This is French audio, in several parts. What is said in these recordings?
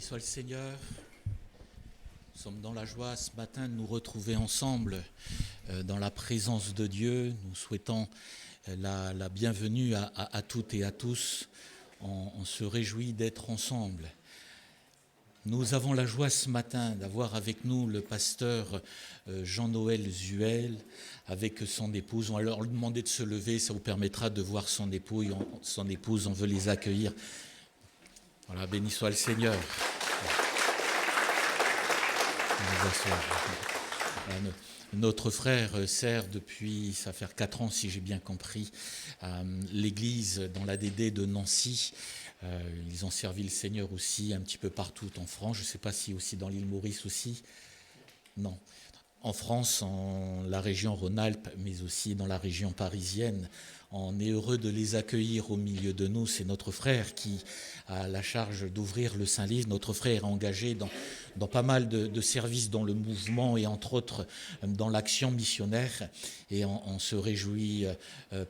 soit le Seigneur. Nous sommes dans la joie ce matin de nous retrouver ensemble dans la présence de Dieu. Nous souhaitons la bienvenue à toutes et à tous. On se réjouit d'être ensemble. Nous avons la joie ce matin d'avoir avec nous le pasteur Jean-Noël Zuel avec son épouse. On va leur demander de se lever, ça vous permettra de voir son épouse. On veut les accueillir. Voilà, béni soit le Seigneur. Notre frère sert depuis, ça fait 4 ans si j'ai bien compris, l'église dans l'ADD de Nancy. Ils ont servi le Seigneur aussi un petit peu partout en France. Je ne sais pas si aussi dans l'île Maurice aussi. Non. En France, en la région Rhône-Alpes, mais aussi dans la région parisienne. On est heureux de les accueillir au milieu de nous. C'est notre frère qui a la charge d'ouvrir le Saint-Livre. Notre frère est engagé dans pas mal de services dans le mouvement et entre autres dans l'action missionnaire. Et on se réjouit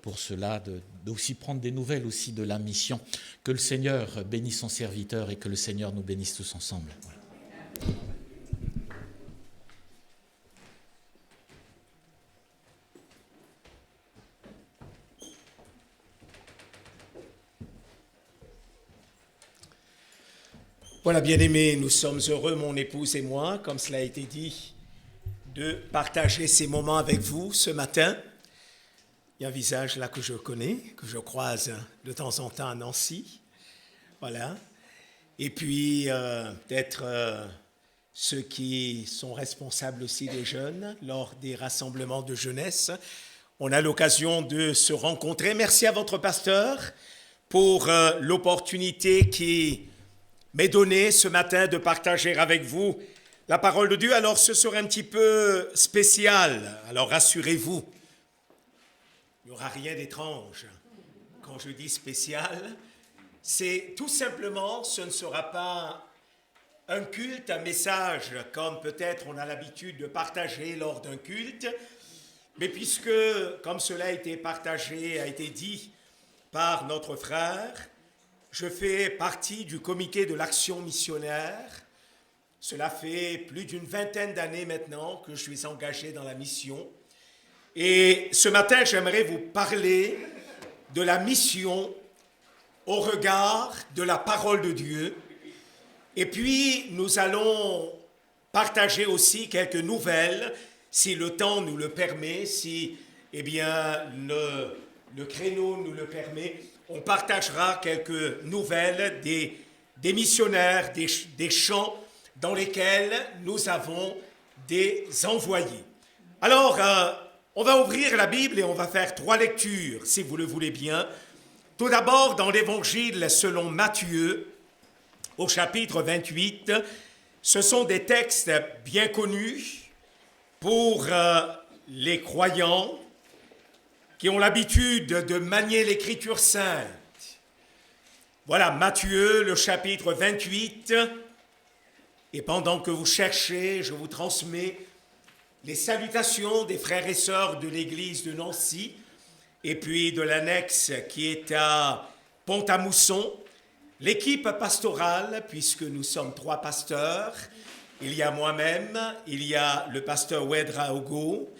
pour cela d'aussi prendre des nouvelles aussi de la mission. Que le Seigneur bénisse son serviteur et que le Seigneur nous bénisse tous ensemble. Voilà. Voilà, bien-aimés, nous sommes heureux, mon épouse et moi, comme cela a été dit, de partager ces moments avec vous ce matin. Il y a un visage là que je connais, que je croise de temps en temps à Nancy. Voilà. Et puis, peut-être ceux qui sont responsables aussi des jeunes lors des rassemblements de jeunesse. On a l'occasion de se rencontrer. Merci à votre pasteur pour l'opportunité qui m'est donné ce matin de partager avec vous la parole de Dieu. Alors ce sera un petit peu spécial, alors rassurez-vous, il n'y aura rien d'étrange. Quand je dis spécial, c'est tout simplement, ce ne sera pas un culte, un message comme peut-être on a l'habitude de partager lors d'un culte, mais puisque, comme cela a été partagé, a été dit par notre frère, je fais partie du comité de l'action missionnaire. Cela fait plus d'une vingtaine d'années maintenant que je suis engagé dans la mission. Et ce matin, j'aimerais vous parler de la mission au regard de la parole de Dieu. Et puis, nous allons partager aussi quelques nouvelles, si le temps nous le permet, si le créneau nous le permet. On partagera quelques nouvelles des missionnaires, des champs dans lesquels nous avons des envoyés. Alors, on va ouvrir la Bible et on va faire 3 lectures, si vous le voulez bien. Tout d'abord, dans l'Évangile selon Matthieu, au chapitre 28, ce sont des textes bien connus pour les croyants, qui ont l'habitude de manier l'Écriture sainte. Voilà, Matthieu, le chapitre 28. Et pendant que vous cherchez, je vous transmets les salutations des frères et sœurs de l'église de Nancy, et puis de l'annexe qui est à Pont-à-Mousson, l'équipe pastorale, puisque nous sommes 3 pasteurs. Il y a moi-même, il y a le pasteur Wedra Ogo,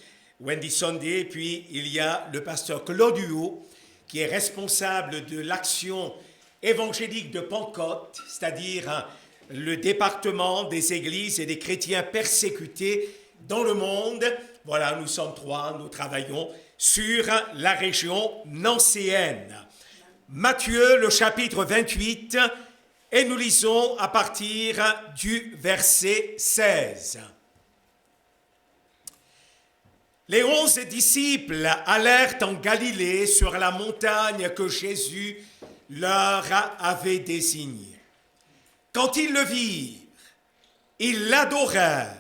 Wendy Sunday, et puis il y a le pasteur Claude Huot, qui est responsable de l'action évangélique de Pentecôte, c'est-à-dire le département des églises et des chrétiens persécutés dans le monde. Voilà, nous sommes 3, nous travaillons sur la région nancéenne. Matthieu, le chapitre 28, et nous lisons à partir du verset 16. Les 11 disciples allèrent en Galilée sur la montagne que Jésus leur avait désignée. Quand ils le virent, ils l'adorèrent,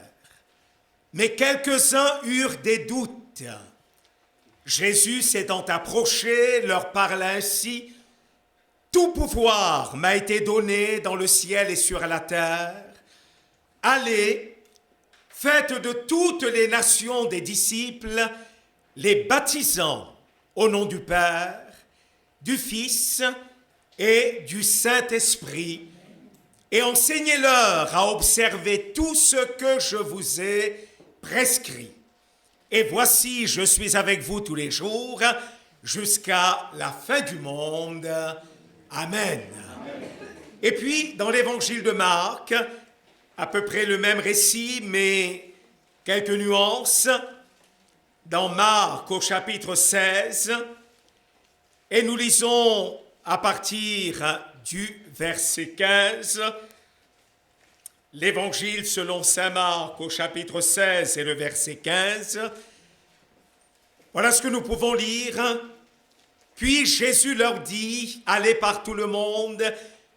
mais quelques-uns eurent des doutes. Jésus s'étant approché, leur parla ainsi: « Tout pouvoir m'a été donné dans le ciel et sur la terre. Allez, faites de toutes les nations des disciples, les baptisant au nom du Père, du Fils et du Saint-Esprit, et enseignez-leur à observer tout ce que je vous ai prescrit. Et voici, je suis avec vous tous les jours, jusqu'à la fin du monde. Amen. Et puis, dans l'évangile de Marc, à peu près le même récit, mais quelques nuances. Dans Marc, au chapitre 16, et nous lisons à partir du verset 15, l'évangile selon saint Marc, au chapitre 16 et le verset 15. Voilà ce que nous pouvons lire. Puis Jésus leur dit, allez par tout le monde,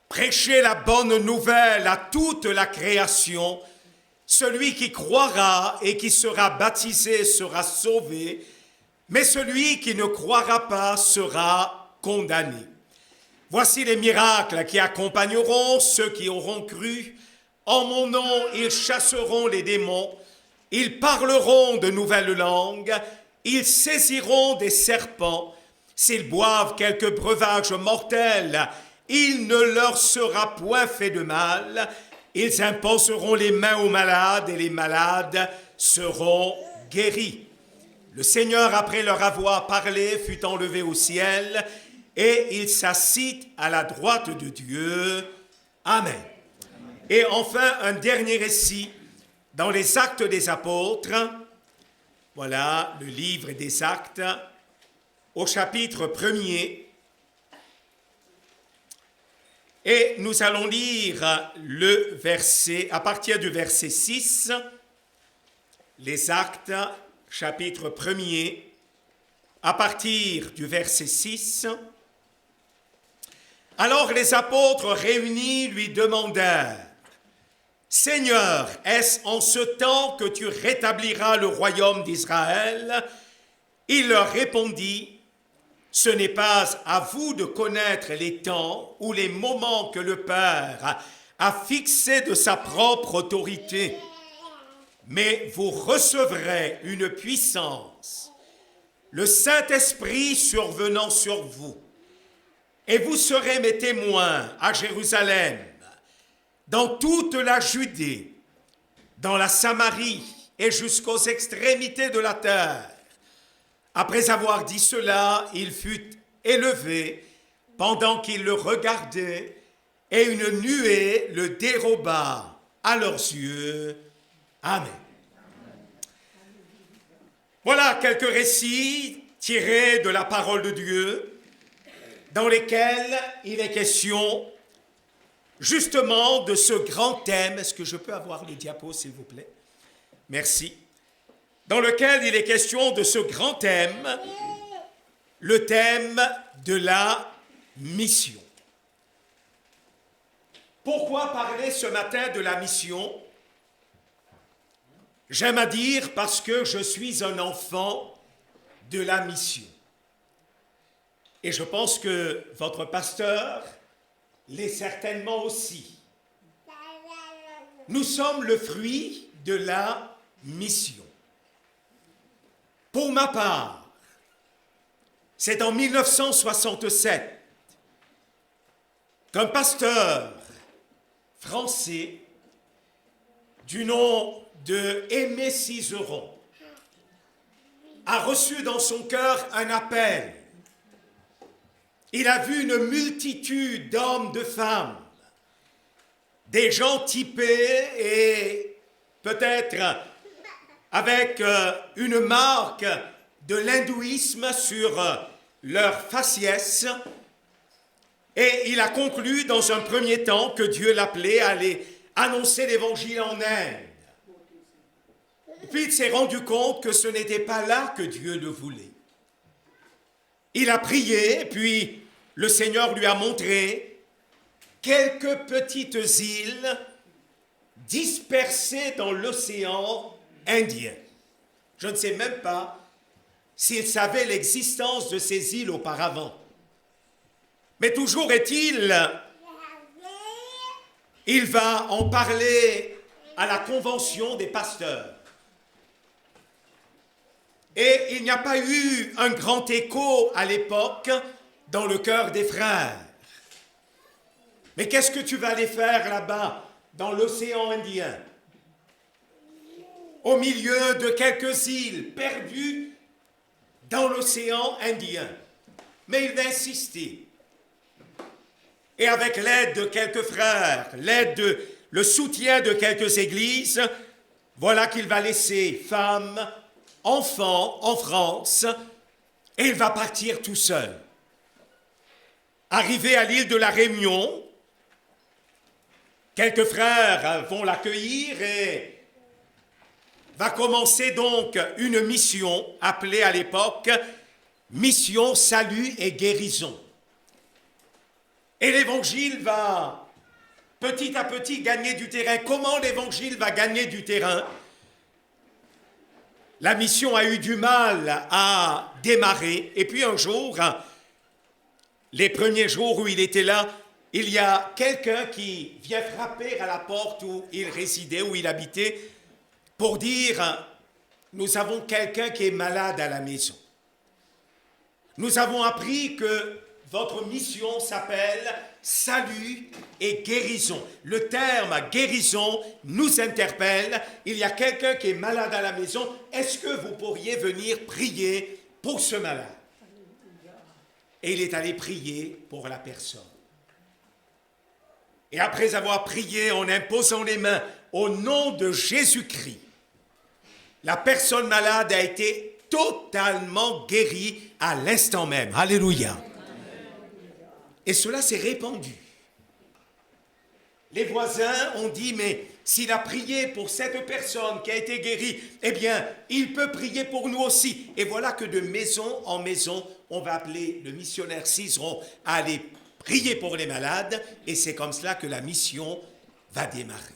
prêchez la bonne nouvelle à toute la création. Celui qui croira et qui sera baptisé sera sauvé, mais celui qui ne croira pas sera condamné. Voici les miracles qui accompagneront ceux qui auront cru. En mon nom, ils chasseront les démons, ils parleront de nouvelles langues, ils saisiront des serpents. S'ils boivent quelque breuvage mortel, il ne leur sera point fait de mal. Ils imposeront les mains aux malades et les malades seront guéris. Le Seigneur, après leur avoir parlé, fut enlevé au ciel et il s'assit à la droite de Dieu. Amen. Et enfin, un dernier récit dans les Actes des Apôtres. Voilà le livre des Actes au chapitre 1er. Et nous allons lire le verset, à partir du verset 6, les Actes, chapitre 1er, à partir du verset 6. Alors les apôtres réunis lui demandèrent, « Seigneur, est-ce en ce temps que tu rétabliras le royaume d'Israël ?» Il leur répondit, « Ce n'est pas à vous de connaître les temps ou les moments que le Père a fixés de sa propre autorité, mais vous recevrez une puissance, le Saint-Esprit survenant sur vous, et vous serez mes témoins à Jérusalem, dans toute la Judée, dans la Samarie et jusqu'aux extrémités de la terre. » Après avoir dit cela, il fut élevé pendant qu'il le regardait, et une nuée le déroba à leurs yeux. Amen. Voilà quelques récits tirés de la parole de Dieu, dans lesquels il est question justement de ce grand thème. Est-ce que je peux avoir les diapos, s'il vous plaît? Merci. Dans lequel il est question de ce grand thème, le thème de la mission. Pourquoi parler ce matin de la mission? J'aime à dire parce que je suis un enfant de la mission. Et je pense que votre pasteur l'est certainement aussi. Nous sommes le fruit de la mission. Pour ma part, c'est en 1967 qu'un pasteur français du nom de Aimé Cizeron a reçu dans son cœur un appel. Il a vu une multitude d'hommes, de femmes, des gens typés et peut-être avec une marque de l'hindouisme sur leur faciès. Et il a conclu dans un premier temps que Dieu l'appelait à aller annoncer l'évangile en Inde. Et puis il s'est rendu compte que ce n'était pas là que Dieu le voulait. Il a prié, puis le Seigneur lui a montré quelques petites îles dispersées dans l'océan Indien. Je ne sais même pas s'il savait l'existence de ces îles auparavant. Mais toujours est-il, il va en parler à la convention des pasteurs. Et il n'y a pas eu un grand écho à l'époque dans le cœur des frères. Mais qu'est-ce que tu vas aller faire là-bas, dans l'océan Indien? Au milieu de quelques îles perdues dans l'océan Indien. Mais il va insister. Et avec l'aide de quelques frères, le soutien de quelques églises, voilà qu'il va laisser femmes, enfants en France, et il va partir tout seul. Arrivé à l'île de la Réunion, quelques frères vont l'accueillir et va commencer donc une mission appelée à l'époque Mission Salut et Guérison. Et l'évangile va petit à petit gagner du terrain. Comment l'évangile va gagner du terrain? La mission a eu du mal à démarrer. Et puis un jour, les premiers jours où il était là, il y a quelqu'un qui vient frapper à la porte où il résidait, où il habitait, pour dire « Nous avons quelqu'un qui est malade à la maison. Nous avons appris que votre mission s'appelle salut et guérison. Le terme guérison nous interpelle. Il y a quelqu'un qui est malade à la maison. Est-ce que vous pourriez venir prier pour ce malade? » Et il est allé prier pour la personne. Et après avoir prié en imposant les mains au nom de Jésus-Christ, la personne malade a été totalement guérie à l'instant même. Alléluia. Et cela s'est répandu. Les voisins ont dit, mais s'il a prié pour cette personne qui a été guérie, eh bien, il peut prier pour nous aussi. Et voilà que de maison en maison, on va appeler le missionnaire Cizeron à aller prier pour les malades. Et c'est comme cela que la mission va démarrer.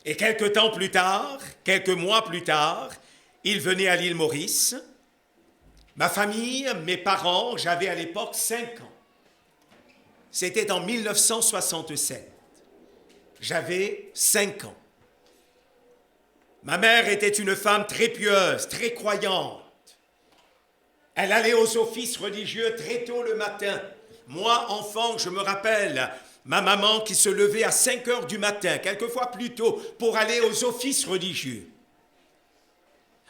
Et quelques temps plus tard, quelques mois plus tard, il venait à l'île Maurice. Ma famille, mes parents, j'avais à l'époque 5 ans. C'était en 1967. J'avais 5 ans. Ma mère était une femme très pieuse, très croyante. Elle allait aux offices religieux très tôt le matin. Moi, enfant, je me rappelle, ma maman qui se levait à 5 heures du matin, quelquefois plus tôt, pour aller aux offices religieux.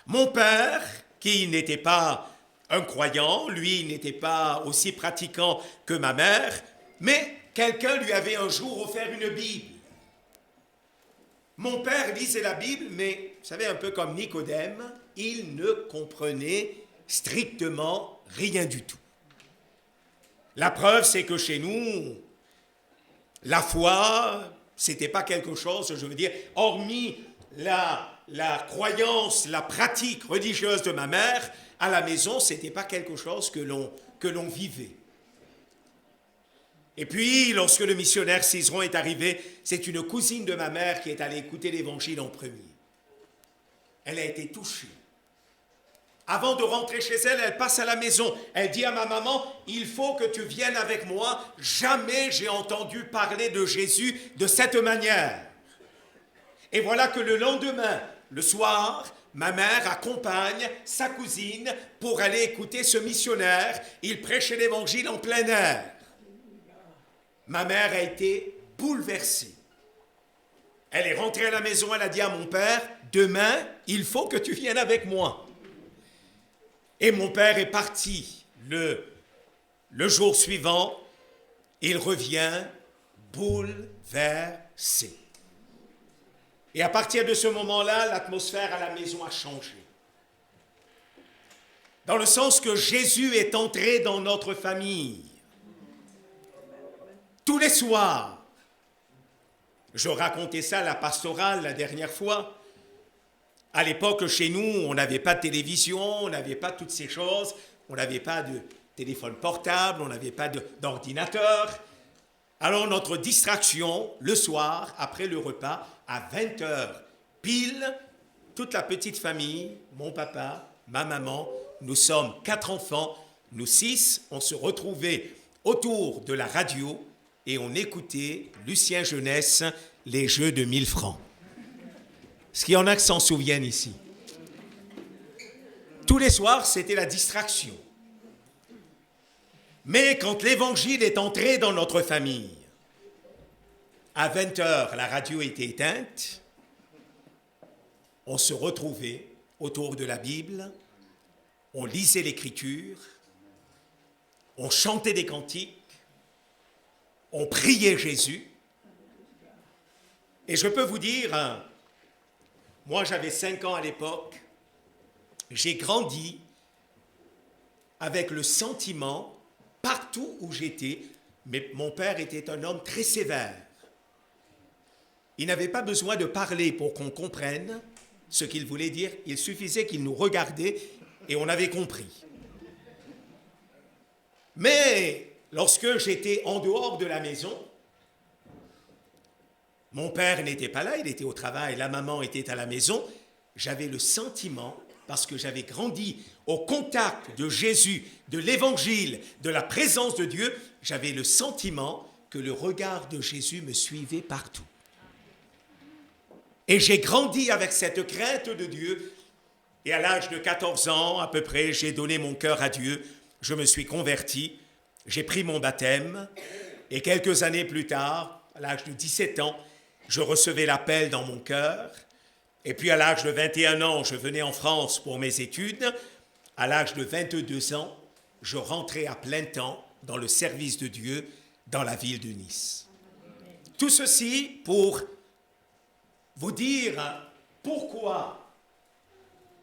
Mon père, qui n'était pas un croyant, lui n'était pas aussi pratiquant que ma mère, mais quelqu'un lui avait un jour offert une Bible. Mon père lisait la Bible, mais, vous savez, un peu comme Nicodème, il ne comprenait strictement rien du tout. La preuve, c'est que chez nous, la foi, c'était pas quelque chose, je veux dire, hormis la croyance, la pratique religieuse de ma mère, à la maison, c'était pas quelque chose que l'on vivait. Et puis, lorsque le missionnaire Cizeron est arrivé, c'est une cousine de ma mère qui est allée écouter l'évangile en premier. Elle a été touchée. Avant de rentrer chez elle, elle passe à la maison. Elle dit à ma maman, il faut que tu viennes avec moi. Jamais j'ai entendu parler de Jésus de cette manière. Et voilà que le lendemain, le soir, ma mère accompagne sa cousine pour aller écouter ce missionnaire. Il prêchait l'évangile en plein air. Ma mère a été bouleversée. Elle est rentrée à la maison, elle a dit à mon père, demain, il faut que tu viennes avec moi. Et mon père est parti le jour suivant. Il revient bouleversé. Et à partir de ce moment-là, l'atmosphère à la maison a changé. Dans le sens que Jésus est entré dans notre famille. Tous les soirs, je racontais ça à la pastorale la dernière fois. À l'époque, chez nous, on n'avait pas de télévision, on n'avait pas toutes ces choses, on n'avait pas de téléphone portable, on n'avait pas d'ordinateur. Alors notre distraction, le soir, après le repas, à 20h, pile, toute la petite famille, mon papa, ma maman, nous sommes 4 enfants, nous 6, on se retrouvait autour de la radio et on écoutait Lucien Jeunesse, les jeux de 1000 francs. Est-ce qu'il y en a qui s'en souviennent ici? Tous les soirs, c'était la distraction. Mais quand l'évangile est entré dans notre famille, à 20 heures, la radio était éteinte, on se retrouvait autour de la Bible, on lisait l'Écriture, on chantait des cantiques, on priait Jésus. Et je peux vous dire, moi j'avais 5 ans à l'époque, j'ai grandi avec le sentiment, partout où j'étais, mais mon père était un homme très sévère. Il n'avait pas besoin de parler pour qu'on comprenne ce qu'il voulait dire, il suffisait qu'il nous regardait et on avait compris. Mais lorsque j'étais en dehors de la maison, mon père n'était pas là, il était au travail, la maman était à la maison, j'avais le sentiment, parce que j'avais grandi au contact de Jésus, de l'Évangile, de la présence de Dieu, j'avais le sentiment que le regard de Jésus me suivait partout. Et j'ai grandi avec cette crainte de Dieu. Et à l'âge de 14 ans, à peu près, j'ai donné mon cœur à Dieu. Je me suis converti. J'ai pris mon baptême. Et quelques années plus tard, à l'âge de 17 ans, je recevais l'appel dans mon cœur. Et puis à l'âge de 21 ans, je venais en France pour mes études. À l'âge de 22 ans, je rentrais à plein temps dans le service de Dieu dans la ville de Nice. Tout ceci pour vous dire pourquoi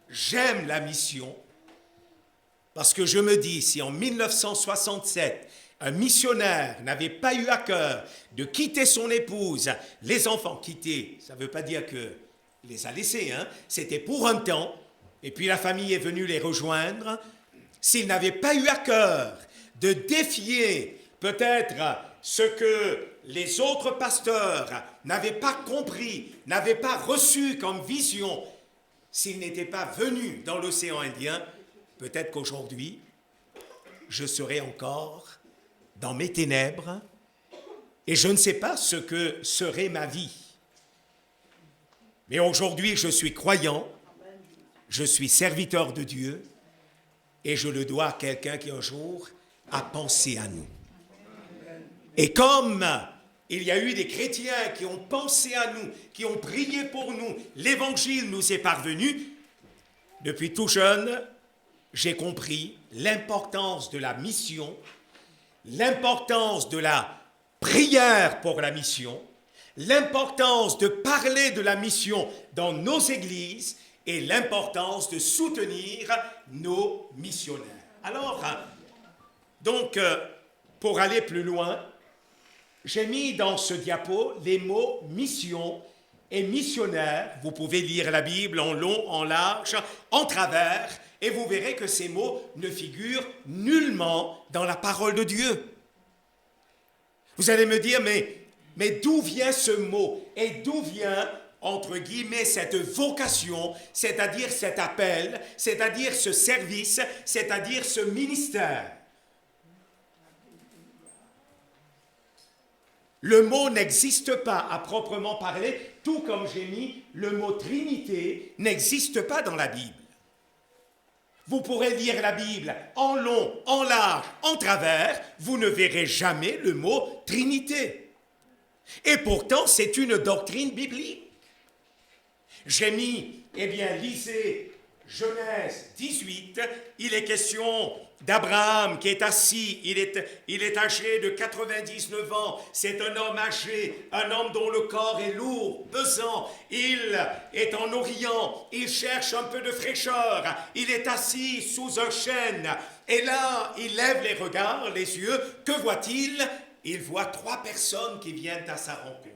j'aime la mission, parce que je me dis, si en 1967, un missionnaire n'avait pas eu à cœur de quitter son épouse, les enfants quitter, ça ne veut pas dire que les a laissés, c'était pour un temps, et puis la famille est venue les rejoindre, s'il n'avait pas eu à cœur de défier peut-être ce que les autres pasteurs n'avaient pas compris, n'avaient pas reçu comme vision, s'ils n'étaient pas venus dans l'océan Indien, peut-être qu'aujourd'hui, je serais encore dans mes ténèbres et je ne sais pas ce que serait ma vie. Mais aujourd'hui, je suis croyant, je suis serviteur de Dieu et je le dois à quelqu'un qui un jour a pensé à nous. Et comme il y a eu des chrétiens qui ont pensé à nous, qui ont prié pour nous, l'évangile nous est parvenu, depuis tout jeune, j'ai compris l'importance de la mission, l'importance de la prière pour la mission, l'importance de parler de la mission dans nos églises et l'importance de soutenir nos missionnaires. Alors, donc, pour aller plus loin, j'ai mis dans ce diapo les mots mission et missionnaire. Vous pouvez lire la Bible en long, en large, en travers, et vous verrez que ces mots ne figurent nullement dans la parole de Dieu. Vous allez me dire, mais d'où vient ce mot? Et d'où vient, entre guillemets, cette vocation, c'est-à-dire cet appel, c'est-à-dire ce service, c'est-à-dire ce ministère? Le mot n'existe pas à proprement parler, tout comme j'ai mis le mot Trinité n'existe pas dans la Bible. Vous pourrez lire la Bible en long, en large, en travers, vous ne verrez jamais le mot Trinité. Et pourtant, c'est une doctrine biblique. J'ai mis, lisez Genèse 18, il est question d'Abraham qui est assis, il est âgé de 99 ans, c'est un homme âgé, un homme dont le corps est lourd, pesant, il est en Orient, il cherche un peu de fraîcheur, il est assis sous un chêne, et là, il lève les regards, les yeux, que voit-il? Il voit 3 personnes qui viennent à sa rencontre.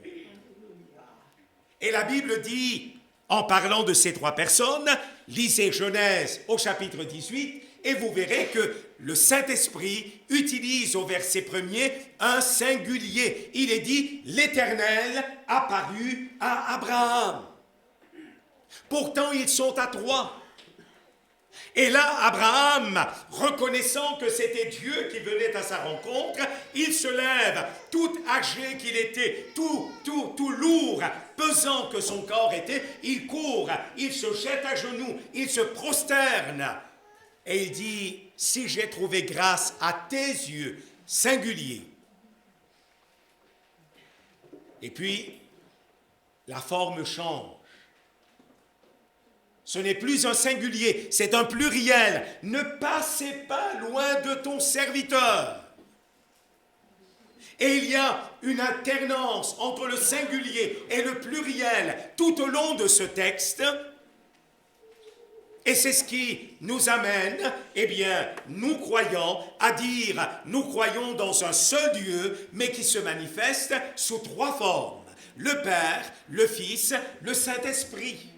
Et la Bible dit, en parlant de ces 3 personnes, lisez Genèse au chapitre 18 et vous verrez que le Saint-Esprit utilise au verset 1er un singulier. Il est dit, l'Éternel apparut à Abraham. Pourtant, ils sont à 3. Et là, Abraham, reconnaissant que c'était Dieu qui venait à sa rencontre, il se lève, tout âgé qu'il était, tout lourd, pesant que son corps était, il court, il se jette à genoux, il se prosterne. et il dit, si j'ai trouvé grâce à tes yeux, singulier. Et puis, la forme change. Ce n'est plus un singulier, c'est un pluriel. Ne passez pas loin de ton serviteur. Et il y a une alternance entre le singulier et le pluriel tout au long de ce texte. Et c'est ce qui nous amène, eh bien, nous croyants, à dire, nous croyons dans un seul Dieu, mais qui se manifeste sous trois formes. Le Père, le Fils, le Saint-Esprit.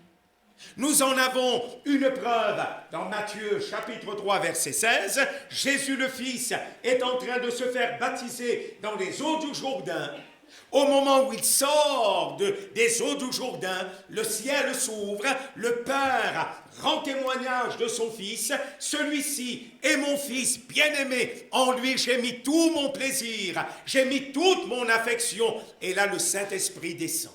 Nous en avons une preuve dans Matthieu chapitre 3 verset 16. Jésus le Fils est en train de se faire baptiser dans les eaux du Jourdain. Au moment où il sort des eaux du Jourdain, le ciel s'ouvre, le Père rend témoignage de son Fils. Celui-ci est mon Fils bien-aimé, en lui j'ai mis tout mon plaisir, j'ai mis toute mon affection. Et là le Saint-Esprit descend.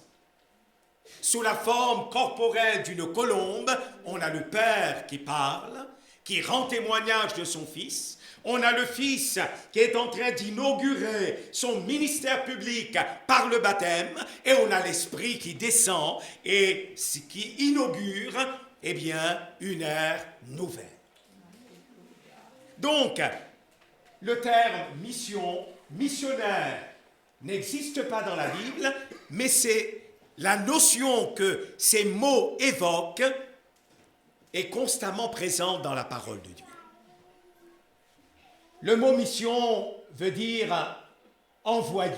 Sous la forme corporelle d'une colombe, on a le Père qui parle, qui rend témoignage de son Fils. On a le Fils qui est en train d'inaugurer son ministère public par le baptême. Et on a l'Esprit qui descend et qui inaugure, eh bien, une ère nouvelle. Donc, le terme mission, missionnaire, n'existe pas dans la Bible, mais c'est la notion que ces mots évoquent est constamment présente dans la parole de Dieu. Le mot mission veut dire envoyer.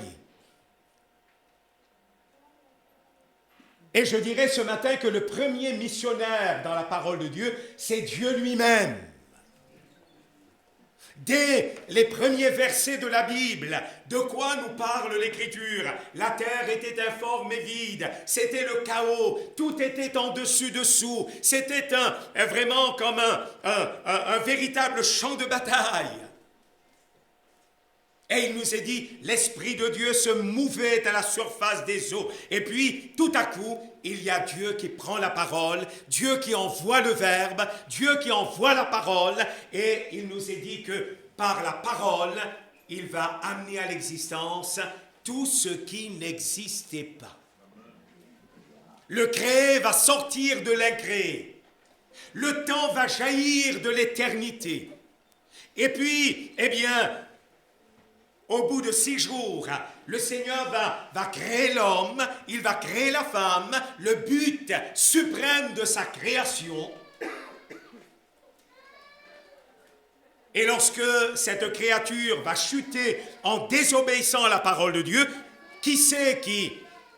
Et je dirais ce matin que le premier missionnaire dans la parole de Dieu, c'est Dieu lui-même. Dès les premiers versets de la Bible, de quoi nous parle l'Écriture? La terre était informe et vide, c'était le chaos, tout était en dessus-dessous, c'était vraiment comme un véritable champ de bataille. Et il nous est dit, l'Esprit de Dieu se mouvait à la surface des eaux. Et puis, tout à coup, il y a Dieu qui prend la parole, Dieu qui envoie le Verbe, Dieu qui envoie la parole. Et il nous est dit que par la parole, il va amener à l'existence tout ce qui n'existait pas. Le créé va sortir de l'incréé. Le temps va jaillir de l'éternité. Et puis, eh bien, au bout de 6 jours, le Seigneur va créer l'homme, il va créer la femme, le but suprême de sa création. Et lorsque cette créature va chuter en désobéissant à la parole de Dieu, qui c'est qui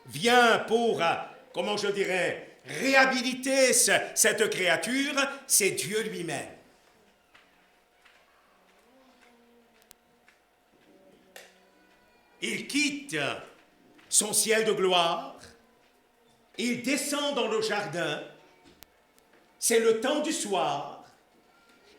vient pour, comment je dirais, réhabiliter cette créature? C'est Dieu lui-même. Il quitte son ciel de gloire, il descend dans le jardin, c'est le temps du soir,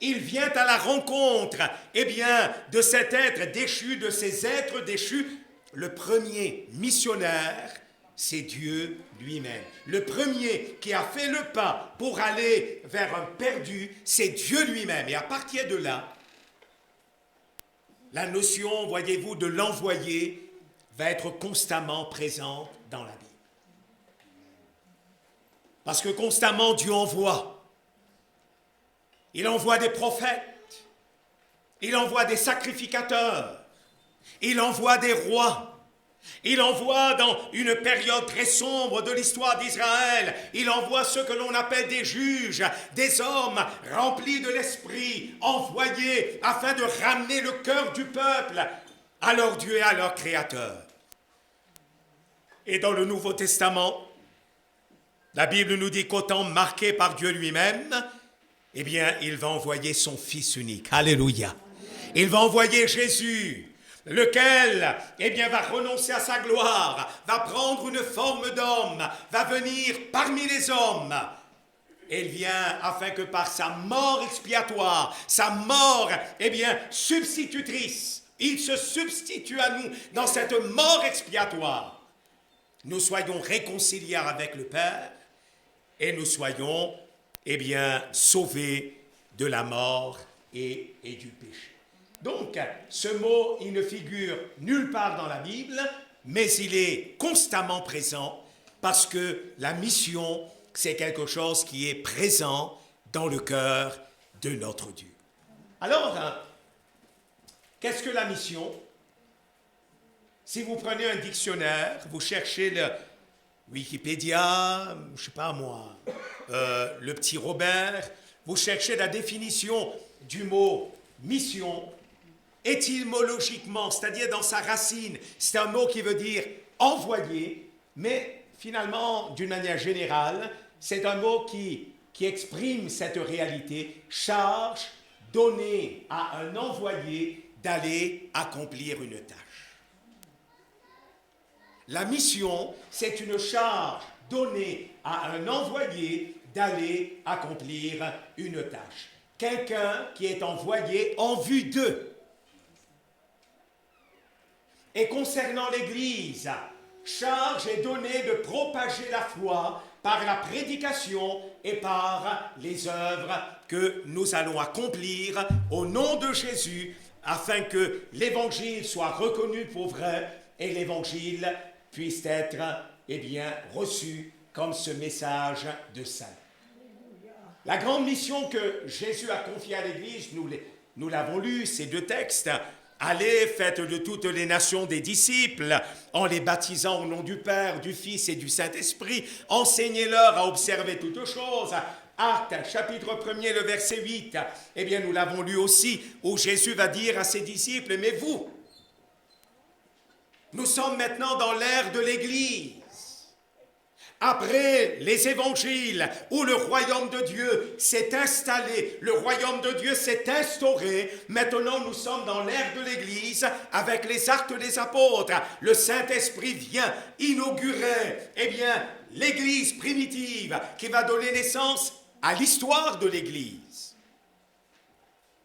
il vient à la rencontre, eh bien, de cet être déchu, de ces êtres déchus. Le premier missionnaire, c'est Dieu lui-même. Le premier qui a fait le pas pour aller vers un perdu, c'est Dieu lui-même. Et à partir de là, la notion, voyez-vous, de l'envoyer va être constamment présente dans la Bible. Parce que constamment Dieu envoie. Il envoie des prophètes, il envoie des sacrificateurs, il envoie des rois, il envoie dans une période très sombre de l'histoire d'Israël, il envoie ceux que l'on appelle des juges, des hommes remplis de l'esprit, envoyés afin de ramener le cœur du peuple à leur Dieu et à leur Créateur. Et dans le Nouveau Testament, la Bible nous dit qu'au temps marqué par Dieu lui-même, eh bien, il va envoyer son Fils unique. Alléluia. Il va envoyer Jésus, lequel, eh bien, va renoncer à sa gloire, va prendre une forme d'homme, va venir parmi les hommes. Et il vient afin que par sa mort expiatoire, sa mort, eh bien, substitutrice, il se substitue à nous dans cette mort expiatoire. Nous soyons réconciliés avec le Père et nous soyons, eh bien, sauvés de la mort et du péché. Donc, ce mot, il ne figure nulle part dans la Bible, mais il est constamment présent parce que la mission, c'est quelque chose qui est présent dans le cœur de notre Dieu. Alors, qu'est-ce que la mission? Si vous prenez un dictionnaire, vous cherchez le Wikipédia, je ne sais pas moi, le petit Robert, vous cherchez la définition du mot mission, étymologiquement, c'est-à-dire dans sa racine, c'est un mot qui veut dire envoyer, mais finalement, d'une manière générale, c'est un mot qui exprime cette réalité, charge donnée à un envoyé d'aller accomplir une tâche. La mission, c'est une charge donnée à un envoyé d'aller accomplir une tâche. Quelqu'un qui est envoyé en vue d'eux. Et concernant l'Église, charge est donnée de propager la foi par la prédication et par les œuvres que nous allons accomplir au nom de Jésus, afin que l'Évangile soit reconnu pour vrai et l'Évangile puisse être reçu comme ce message de salut. La grande mission que Jésus a confiée à l'Église, nous l'avons lu, ces deux textes. Allez, faites de toutes les nations des disciples, en les baptisant au nom du Père, du Fils et du Saint-Esprit. Enseignez-leur à observer toutes choses. Actes, chapitre 1er, le verset 8. Eh bien, nous l'avons lu aussi, où Jésus va dire à ses disciples, mais vous, nous sommes maintenant dans l'ère de l'Église. Après les évangiles où le royaume de Dieu s'est installé, le royaume de Dieu s'est instauré, maintenant nous sommes dans l'ère de l'Église avec les actes des apôtres. Le Saint-Esprit vient inaugurer l'Église primitive qui va donner naissance à l'histoire de l'Église.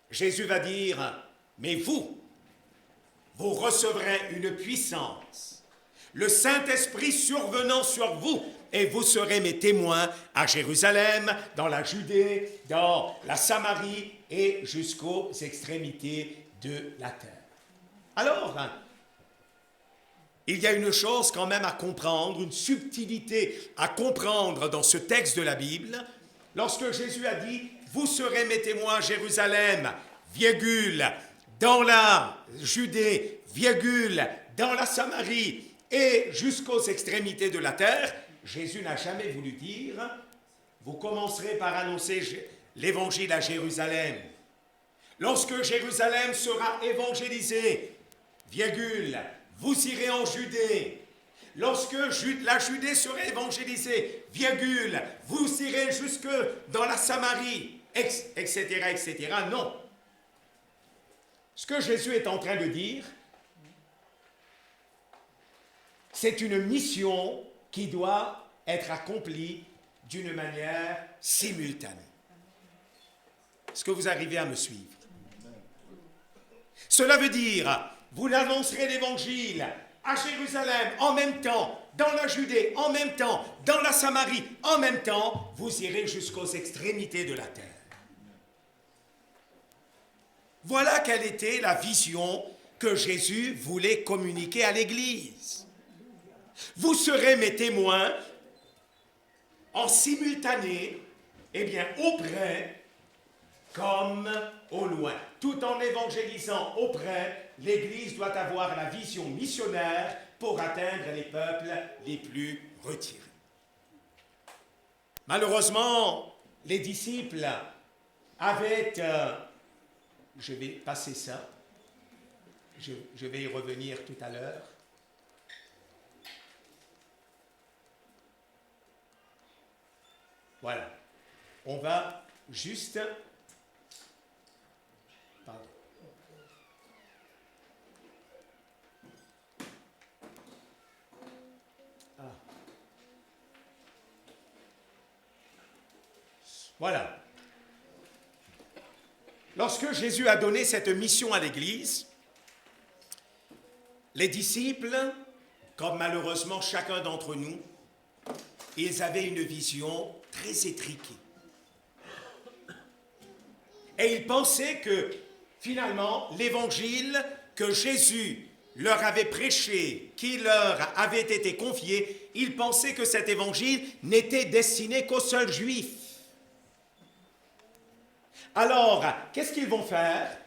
Jésus va dire, mais vous recevrez une puissance, le Saint-Esprit survenant sur vous, et vous serez mes témoins à Jérusalem, dans la Judée, dans la Samarie et jusqu'aux extrémités de la terre. Alors, il y a une chose quand même à comprendre, une subtilité à comprendre dans ce texte de la Bible, lorsque Jésus a dit « Vous serez mes témoins à Jérusalem, virgule, dans la Judée, virgule, dans la Samarie et jusqu'aux extrémités de la terre », Jésus n'a jamais voulu dire « Vous commencerez par annoncer l'évangile à Jérusalem. Lorsque Jérusalem sera évangélisée, virgule, vous irez en Judée. Lorsque la Judée sera évangélisée, virgule, vous irez jusque dans la Samarie, etc., etc. » Non. Ce que Jésus est en train de dire, c'est une mission qui doit être accomplie d'une manière simultanée. Est-ce que vous arrivez à me suivre? Cela veut dire, vous annoncerez l'évangile à Jérusalem en même temps, dans la Judée en même temps, dans la Samarie en même temps, vous irez jusqu'aux extrémités de la terre. Voilà quelle était la vision que Jésus voulait communiquer à l'Église. Vous serez mes témoins en simultané, auprès comme au loin. Tout en évangélisant auprès, l'Église doit avoir la vision missionnaire pour atteindre les peuples les plus retirés. Malheureusement, les disciples avaient... je vais passer ça. Je vais y revenir tout à l'heure. Voilà. On va juste... Pardon. Ah. Voilà. Lorsque Jésus a donné cette mission à l'Église, les disciples, comme malheureusement chacun d'entre nous, ils avaient une vision très étriquée. Et ils pensaient que, finalement, l'évangile que Jésus leur avait prêché, qui leur avait été confié, ils pensaient que cet évangile n'était destiné qu'aux seuls juifs. Alors, qu'est-ce qu'ils vont faire?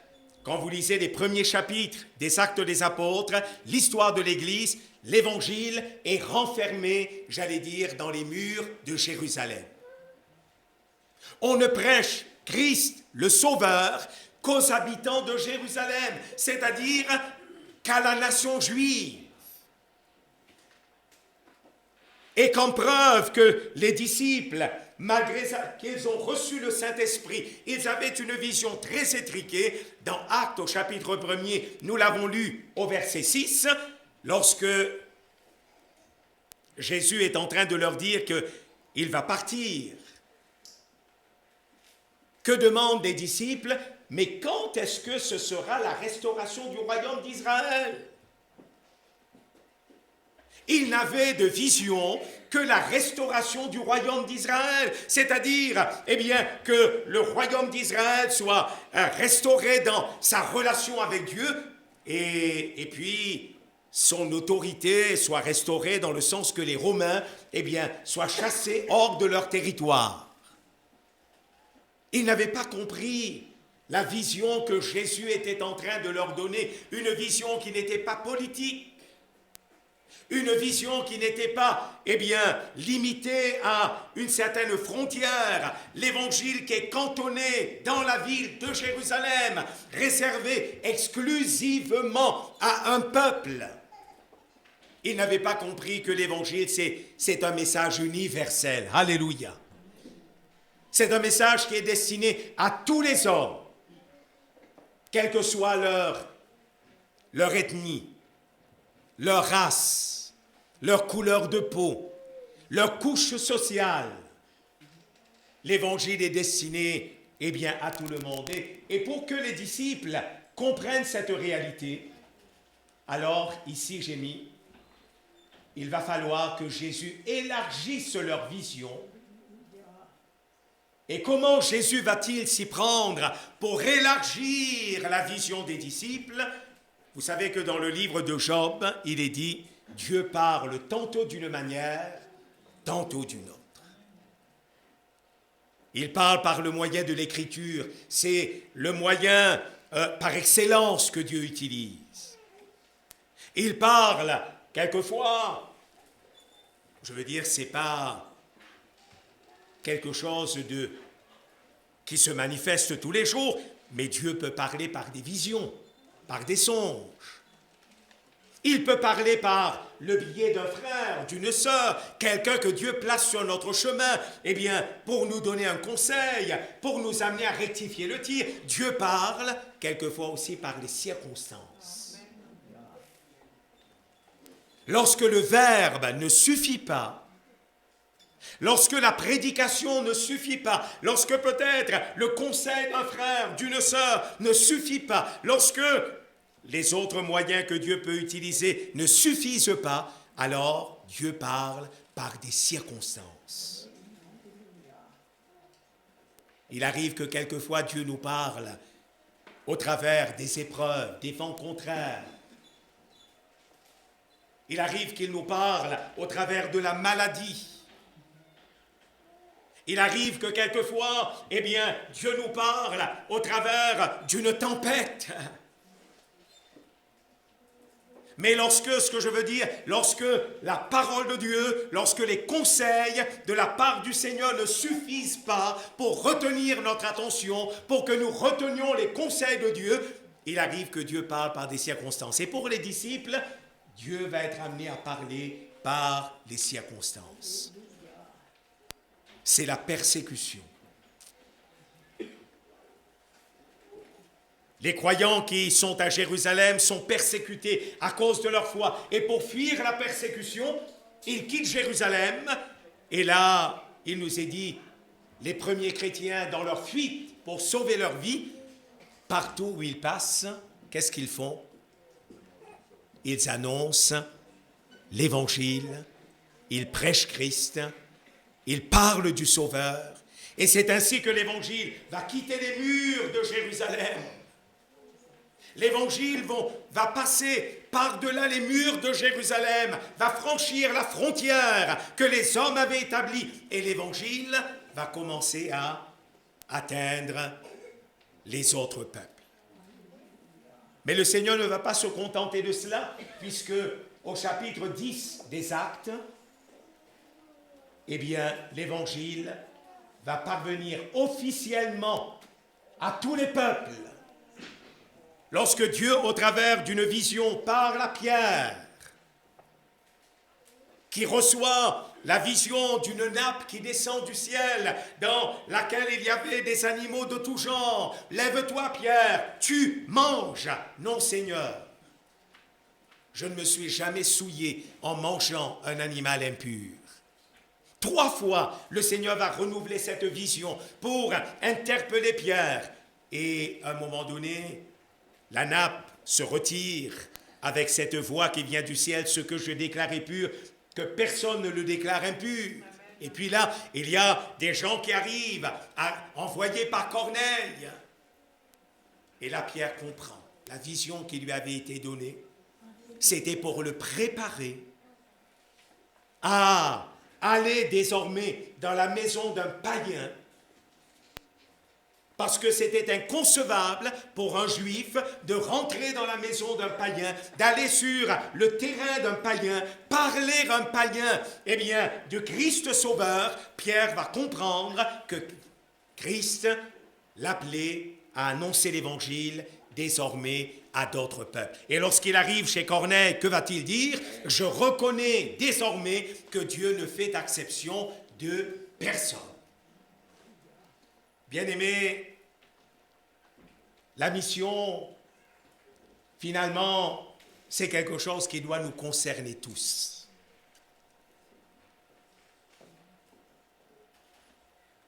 Quand vous lisez les premiers chapitres des Actes des Apôtres, l'histoire de l'Église, l'évangile est renfermé, j'allais dire, dans les murs de Jérusalem. On ne prêche Christ, le Sauveur, qu'aux habitants de Jérusalem, c'est-à-dire qu'à la nation juive. Et qu'en preuve que les disciples, malgré qu'ils ont reçu le Saint-Esprit, ils avaient une vision très étriquée. Dans Actes au chapitre 1er, nous l'avons lu au verset 6, lorsque Jésus est en train de leur dire qu'il va partir. Que demandent les disciples? Mais quand est-ce que ce sera la restauration du royaume d'Israël? Ils n'avaient de vision que la restauration du royaume d'Israël, c'est-à-dire, que le royaume d'Israël soit restauré dans sa relation avec Dieu, et puis son autorité soit restaurée dans le sens que les Romains, soient chassés hors de leur territoire. Ils n'avaient pas compris la vision que Jésus était en train de leur donner, une vision qui n'était pas politique, une vision qui n'était pas, limitée à une certaine frontière, l'évangile qui est cantonné dans la ville de Jérusalem, réservé exclusivement à un peuple. Ils n'avaient pas compris que l'évangile, c'est un message universel. Alléluia. C'est un message qui est destiné à tous les hommes, quelle que soit leur ethnie, leur race, leur couleur de peau, leur couche sociale. L'évangile est destiné, à tout le monde. Et pour que les disciples comprennent cette réalité, alors, ici j'ai mis, il va falloir que Jésus élargisse leur vision. Et comment Jésus va-t-il s'y prendre pour élargir la vision des disciples? Vous savez que dans le livre de Job, il est dit « Dieu parle tantôt d'une manière, tantôt d'une autre ». Il parle par le moyen de l'écriture. C'est le moyen par excellence que Dieu utilise. Il parle quelquefois, c'est pas quelque chose qui se manifeste tous les jours, mais Dieu peut parler par des visions, par des songes. Il peut parler par le biais d'un frère, d'une sœur, quelqu'un que Dieu place sur notre chemin, pour nous donner un conseil, pour nous amener à rectifier le tir. Dieu parle quelquefois aussi par les circonstances. Lorsque le verbe ne suffit pas, lorsque la prédication ne suffit pas, lorsque peut-être le conseil d'un frère, d'une sœur ne suffit pas, lorsque les autres moyens que Dieu peut utiliser ne suffisent pas, alors Dieu parle par des circonstances. Il arrive que quelquefois Dieu nous parle au travers des épreuves, des vents contraires. Il arrive qu'il nous parle au travers de la maladie. Il arrive que quelquefois, Dieu nous parle au travers d'une tempête. Mais lorsque la parole de Dieu, lorsque les conseils de la part du Seigneur ne suffisent pas pour retenir notre attention, pour que nous retenions les conseils de Dieu, il arrive que Dieu parle par des circonstances. Et pour les disciples, Dieu va être amené à parler par les circonstances. C'est la persécution. Les croyants qui sont à Jérusalem sont persécutés à cause de leur foi. Et pour fuir la persécution, ils quittent Jérusalem. Et là, il nous est dit, les premiers chrétiens, dans leur fuite pour sauver leur vie, partout où ils passent, qu'est-ce qu'ils font? Ils annoncent l'évangile, ils prêchent Christ, ils parlent du Sauveur, Et c'est ainsi que l'Évangile va quitter les murs de Jérusalem. L'Évangile va passer par-delà les murs de Jérusalem, va franchir la frontière que les hommes avaient établie. Et l'Évangile va commencer à atteindre les autres peuples. Mais le Seigneur ne va pas se contenter de cela, puisque au chapitre 10 des Actes, eh bien, l'Évangile va parvenir officiellement à tous les peuples. Lorsque Dieu, au travers d'une vision, parle à Pierre, qui reçoit la vision d'une nappe qui descend du ciel, dans laquelle il y avait des animaux de tout genre. « Lève-toi, Pierre, tu manges. » « Non, Seigneur, je ne me suis jamais souillé en mangeant un animal impur. » 3 fois, le Seigneur va renouveler cette vision pour interpeller Pierre. Et à un moment donné, la nappe se retire avec cette voix qui vient du ciel, ce que je déclare impur, que personne ne le déclare impur. Et puis là, il y a des gens qui arrivent, envoyés par Corneille. Et là, Pierre comprend. La vision qui lui avait été donnée, c'était pour le préparer à aller désormais dans la maison d'un païen, parce que c'était inconcevable pour un juif de rentrer dans la maison d'un païen, d'aller sur le terrain d'un païen, parler un païen. Eh bien, de Christ Sauveur, Pierre va comprendre que Christ l'appelait à annoncer l'Évangile désormais à d'autres peuples. Et lorsqu'il arrive chez Corneille, que va-t-il dire? Je reconnais désormais que Dieu ne fait exception de personne. Bien-aimés, la mission, finalement, c'est quelque chose qui doit nous concerner tous.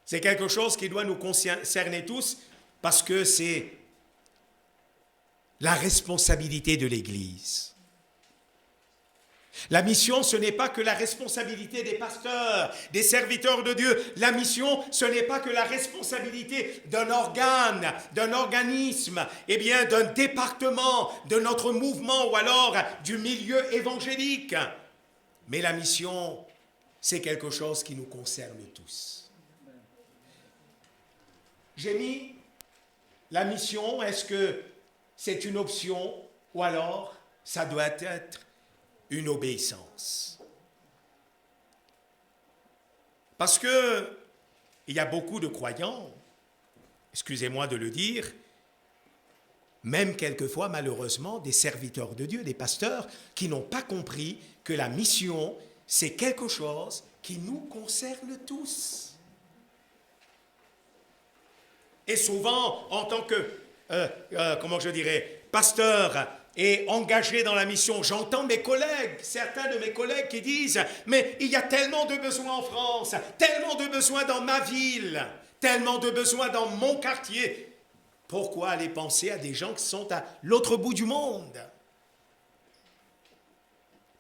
C'est quelque chose qui doit nous concerner tous parce que c'est la responsabilité de l'Église. La mission, ce n'est pas que la responsabilité des pasteurs, des serviteurs de Dieu. La mission, ce n'est pas que la responsabilité d'un organe, d'un organisme, eh bien d'un département, de notre mouvement ou alors du milieu évangélique. Mais la mission, c'est quelque chose qui nous concerne tous. J'ai mis la mission, est-ce que c'est une option ou alors ça doit être une obéissance? Parce que il y a beaucoup de croyants, excusez-moi de le dire, même quelquefois malheureusement des serviteurs de Dieu, des pasteurs, qui n'ont pas compris que la mission, c'est quelque chose qui nous concerne tous. Et souvent, en tant que, pasteur et engagé dans la mission, j'entends mes collègues, certains de mes collègues qui disent « Mais il y a tellement de besoins en France, tellement de besoins dans ma ville, tellement de besoins dans mon quartier. Pourquoi aller penser à des gens qui sont à l'autre bout du monde ?»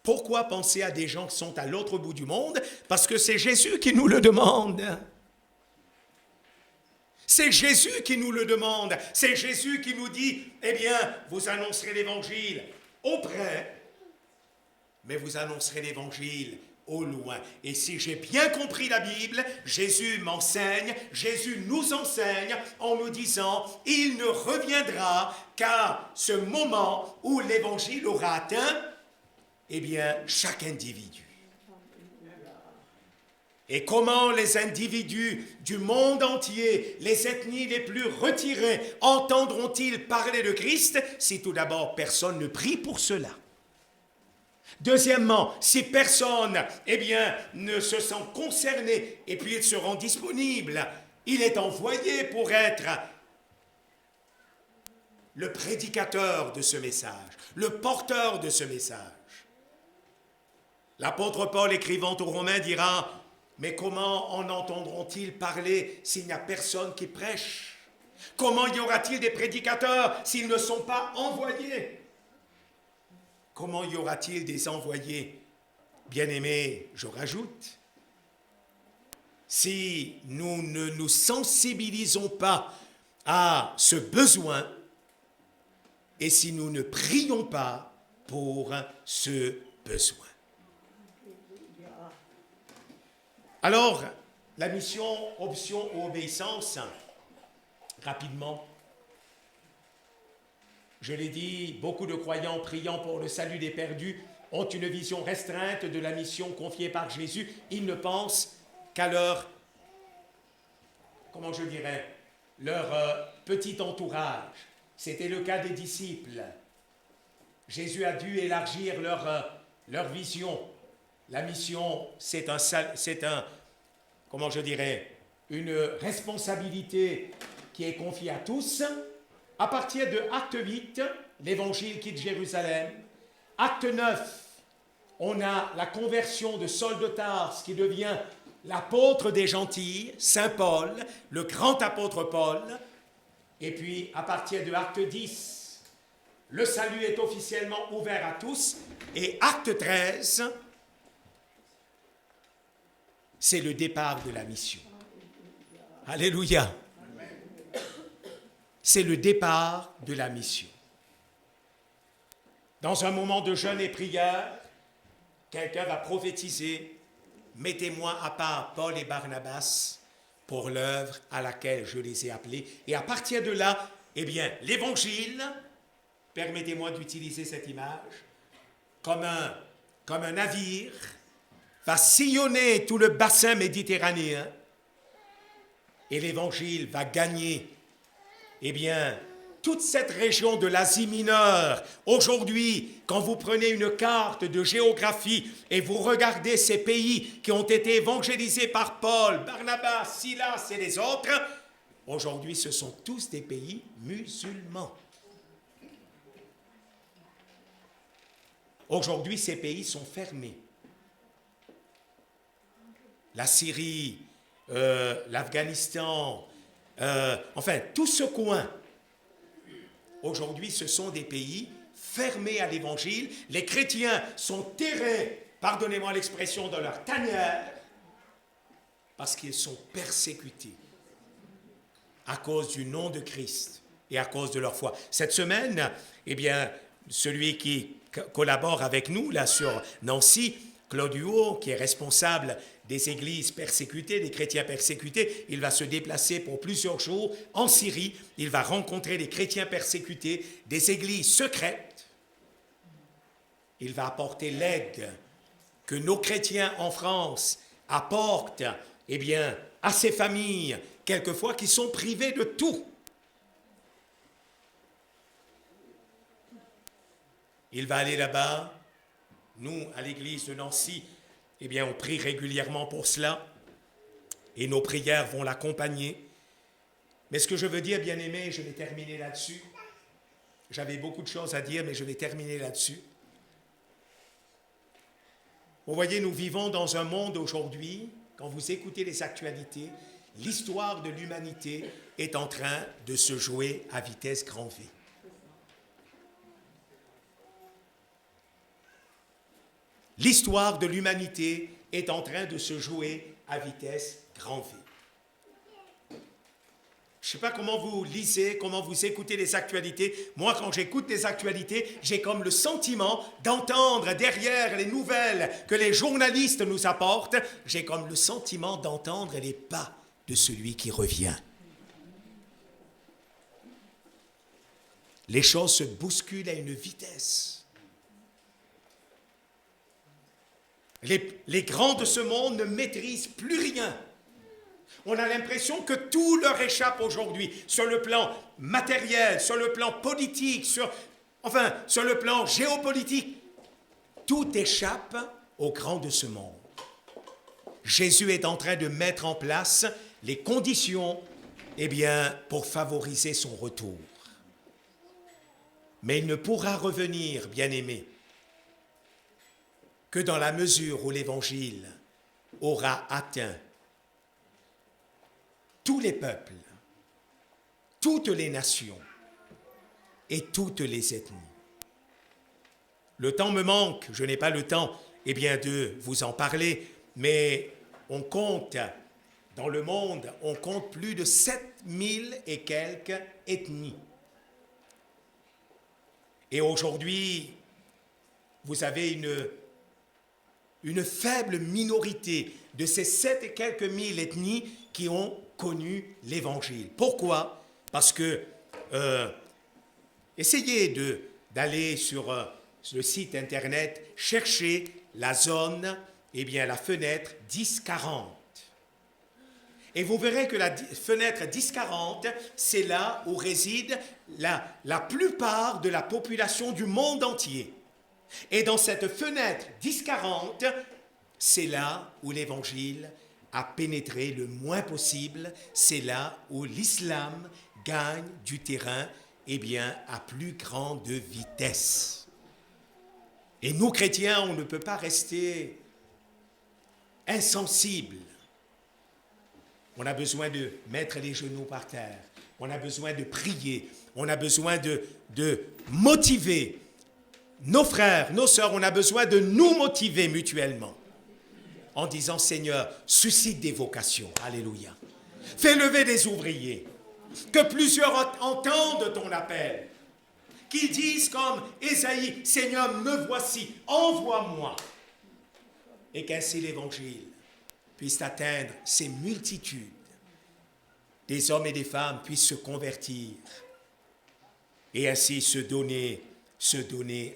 Pourquoi penser à des gens qui sont à l'autre bout du monde? Parce que c'est Jésus qui nous le demande. C'est Jésus qui nous le demande. C'est Jésus qui nous dit, eh bien, vous annoncerez l'évangile au près, mais vous annoncerez l'évangile au loin. Et si j'ai bien compris la Bible, Jésus m'enseigne, Jésus nous enseigne en nous disant, il ne reviendra qu'à ce moment où l'évangile aura atteint, eh bien, chaque individu. Et comment les individus du monde entier, les ethnies les plus retirées, entendront-ils parler de Christ si tout d'abord personne ne prie pour cela? Deuxièmement, si personne, eh bien, ne se sent concerné et puis il se rend disponible, il est envoyé pour être le prédicateur de ce message, le porteur de ce message. L'apôtre Paul, écrivant aux Romains, dira: mais comment en entendront-ils parler s'il n'y a personne qui prêche? Comment y aura-t-il des prédicateurs s'ils ne sont pas envoyés? Comment y aura-t-il des envoyés? Bien-aimés, je rajoute, si nous ne nous sensibilisons pas à ce besoin et si nous ne prions pas pour ce besoin. Alors, la mission, option ou obéissance, rapidement. Je l'ai dit, beaucoup de croyants priant pour le salut des perdus ont une vision restreinte de la mission confiée par Jésus. Ils ne pensent qu'à leur, comment je dirais, leur petit entourage. C'était le cas des disciples. Jésus a dû élargir leur vision. La mission, c'est comment je dirais, une responsabilité qui est confiée à tous. À partir de Acte 8, l'évangile quitte Jérusalem. Acte 9, on a la conversion de Saul de Tarse qui devient l'apôtre des gentils, Saint Paul, le grand apôtre Paul. Et puis, à partir de Acte 10, le salut est officiellement ouvert à tous. Et Acte 13, c'est le départ de la mission. Alléluia. C'est le départ de la mission. Dans un moment de jeûne et prière, quelqu'un va prophétiser « Mettez-moi à part Paul et Barnabas pour l'œuvre à laquelle je les ai appelés. » Et à partir de là, eh bien, l'évangile, permettez-moi d'utiliser cette image, comme un navire, va sillonner tout le bassin méditerranéen et l'évangile va gagner, eh bien, toute cette région de l'Asie mineure. Aujourd'hui, quand vous prenez une carte de géographie et vous regardez ces pays qui ont été évangélisés par Paul, Barnabas, Silas et les autres, aujourd'hui, ce sont tous des pays musulmans. Aujourd'hui, ces pays sont fermés. La Syrie, l'Afghanistan, enfin, tout ce coin. Aujourd'hui, ce sont des pays fermés à l'évangile. Les chrétiens sont terrés, pardonnez-moi l'expression, dans leur tanière, parce qu'ils sont persécutés à cause du nom de Christ et à cause de leur foi. Cette semaine, eh bien, celui qui collabore avec nous, là, sur Nancy, Claude Huot, qui est responsable des églises persécutées, des chrétiens persécutés, il va se déplacer pour plusieurs jours en Syrie. Il va rencontrer des chrétiens persécutés, des églises secrètes. Il va apporter l'aide que nos chrétiens en France apportent, eh bien, à ces familles, quelquefois qui sont privées de tout. Il va aller là-bas. Nous, à l'église de Nancy, eh bien, on prie régulièrement pour cela et nos prières vont l'accompagner. Mais ce que je veux dire, bien-aimés, je vais terminer là-dessus. J'avais beaucoup de choses à dire, mais je vais terminer là-dessus. Vous voyez, nous vivons dans un monde aujourd'hui, quand vous écoutez les actualités, l'histoire de l'humanité est en train de se jouer à vitesse grand V. L'histoire de l'humanité est en train de se jouer à vitesse grand V. Je ne sais pas comment vous lisez, comment vous écoutez les actualités. Moi, quand j'écoute les actualités, j'ai comme le sentiment d'entendre derrière les nouvelles que les journalistes nous apportent, j'ai comme le sentiment d'entendre les pas de celui qui revient. Les choses se bousculent à une vitesse. Les grands de ce monde ne maîtrisent plus rien. On a l'impression que tout leur échappe aujourd'hui, sur le plan matériel, sur le plan politique, sur le plan géopolitique. Tout échappe aux grands de ce monde. Jésus est en train de mettre en place les conditions, eh bien, pour favoriser son retour. Mais il ne pourra revenir, bien-aimés, que dans la mesure où l'Évangile aura atteint tous les peuples, toutes les nations et toutes les ethnies. Le temps me manque, je n'ai pas le temps, eh bien, de vous en parler, mais on compte dans le monde, on compte plus de 7000 et quelques ethnies. Et aujourd'hui, vous avez une faible minorité de ces 7 et quelques mille ethnies qui ont connu l'Évangile. Pourquoi? Parce que essayez d'aller sur le site internet, chercher la zone, la fenêtre 10-40. Et vous verrez que la fenêtre 10-40, c'est là où réside la plupart de la population du monde entier. Et dans cette fenêtre 10-40, c'est là où l'Évangile a pénétré le moins possible, c'est là où l'islam gagne du terrain, à plus grande vitesse. Et nous, chrétiens, on ne peut pas rester insensibles. On a besoin de mettre les genoux par terre, on a besoin de prier, on a besoin de motiver nos frères, nos sœurs, on a besoin de nous motiver mutuellement en disant, Seigneur, suscite des vocations, alléluia. Fais lever des ouvriers, que plusieurs entendent ton appel, qu'ils disent comme Ésaïe, Seigneur, me voici, envoie-moi. Et qu'ainsi l'Évangile puisse atteindre ces multitudes, des hommes et des femmes puissent se convertir et ainsi se donner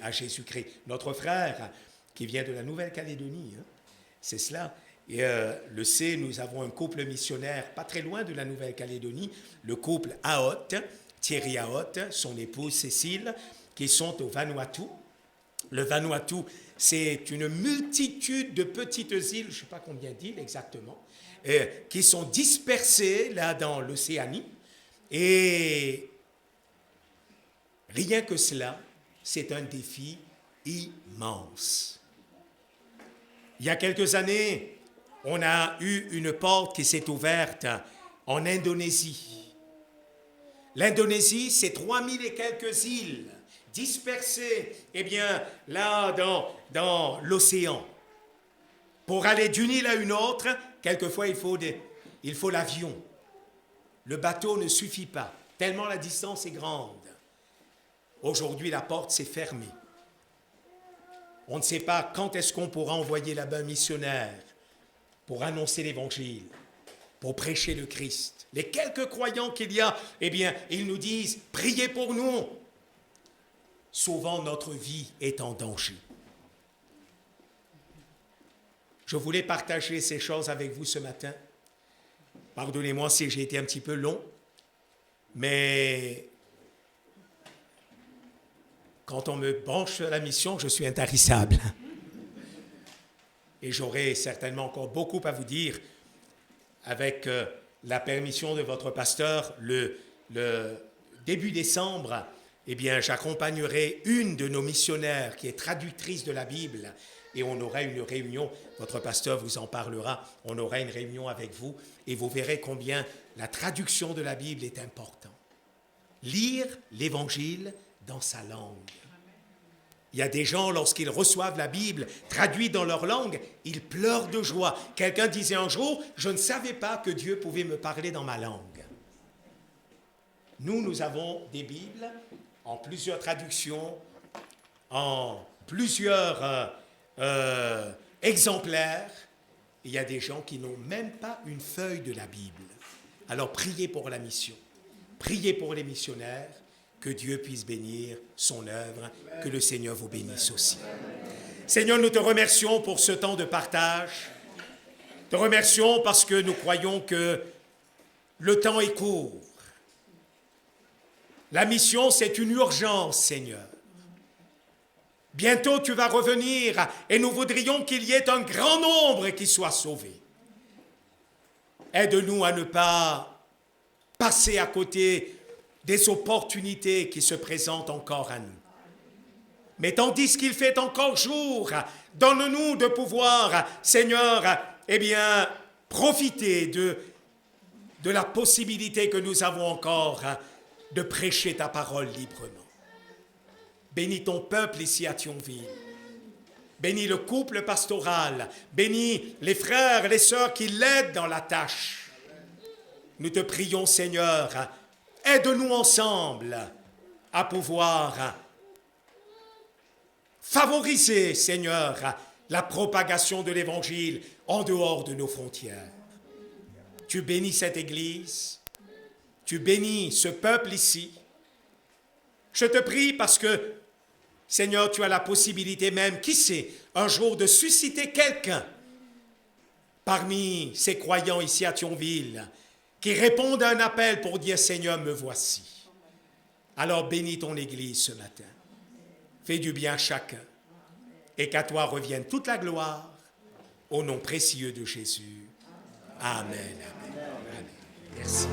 à Jésus-Christ. Notre frère qui vient de la Nouvelle-Calédonie, c'est cela. Et le sait, nous avons un couple missionnaire pas très loin de la Nouvelle-Calédonie, le couple Aot, Thierry Aot, son épouse Cécile, qui sont au Vanuatu. Le Vanuatu, c'est une multitude de petites îles, je ne sais pas combien d'îles exactement, qui sont dispersées là dans l'Océanie. Et rien que cela, c'est un défi immense. Il y a quelques années, on a eu une porte qui s'est ouverte en Indonésie. L'Indonésie, c'est 3000 et quelques îles dispersées, là dans l'océan. Pour aller d'une île à une autre, quelquefois il faut l'avion. Le bateau ne suffit pas, tellement la distance est grande. Aujourd'hui, la porte s'est fermée. On ne sait pas quand est-ce qu'on pourra envoyer là-bas un missionnaire pour annoncer l'Évangile, pour prêcher le Christ. Les quelques croyants qu'il y a, ils nous disent, priez pour nous. Souvent, notre vie est en danger. Je voulais partager ces choses avec vous ce matin. Pardonnez-moi si j'ai été un petit peu long, mais quand on me branche sur la mission, je suis intarissable. Et j'aurai certainement encore beaucoup à vous dire avec la permission de votre pasteur. Le début décembre, j'accompagnerai une de nos missionnaires qui est traductrice de la Bible et on aura une réunion, votre pasteur vous en parlera, on aura une réunion avec vous et vous verrez combien la traduction de la Bible est importante. Lire l'Évangile dans sa langue. Il y a des gens, lorsqu'ils reçoivent la Bible traduite dans leur langue, ils pleurent de joie. Quelqu'un disait un jour, je ne savais pas que Dieu pouvait me parler dans ma langue. Nous avons des Bibles en plusieurs traductions, en plusieurs exemplaires. Il y a des gens qui n'ont même pas une feuille de la Bible. Alors priez pour la mission, priez pour les missionnaires, que Dieu puisse bénir son œuvre, que le Seigneur vous bénisse aussi. Seigneur, nous te remercions pour ce temps de partage. Te remercions parce que nous croyons que le temps est court. La mission, c'est une urgence, Seigneur. Bientôt, tu vas revenir et nous voudrions qu'il y ait un grand nombre qui soit sauvé. Aide-nous à ne pas passer à côté des opportunités qui se présentent encore à nous. Mais tandis qu'il fait encore jour, donne-nous de pouvoir, Seigneur, profiter de la possibilité que nous avons encore de prêcher ta parole librement. Bénis ton peuple ici à Thionville. Bénis le couple pastoral. Bénis les frères et les sœurs qui l'aident dans la tâche. nous te prions, Seigneur, aide-nous ensemble à pouvoir favoriser, Seigneur, la propagation de l'Évangile en dehors de nos frontières. Tu bénis cette Église, tu bénis ce peuple ici. Je te prie parce que, Seigneur, tu as la possibilité même, qui sait, un jour de susciter quelqu'un parmi ces croyants ici à Thionville qui répondent à un appel pour dire « Seigneur, me voici ». Alors bénis ton Église ce matin. Fais du bien à chacun et qu'à toi revienne toute la gloire au nom précieux de Jésus. Amen. Amen. Amen. Merci.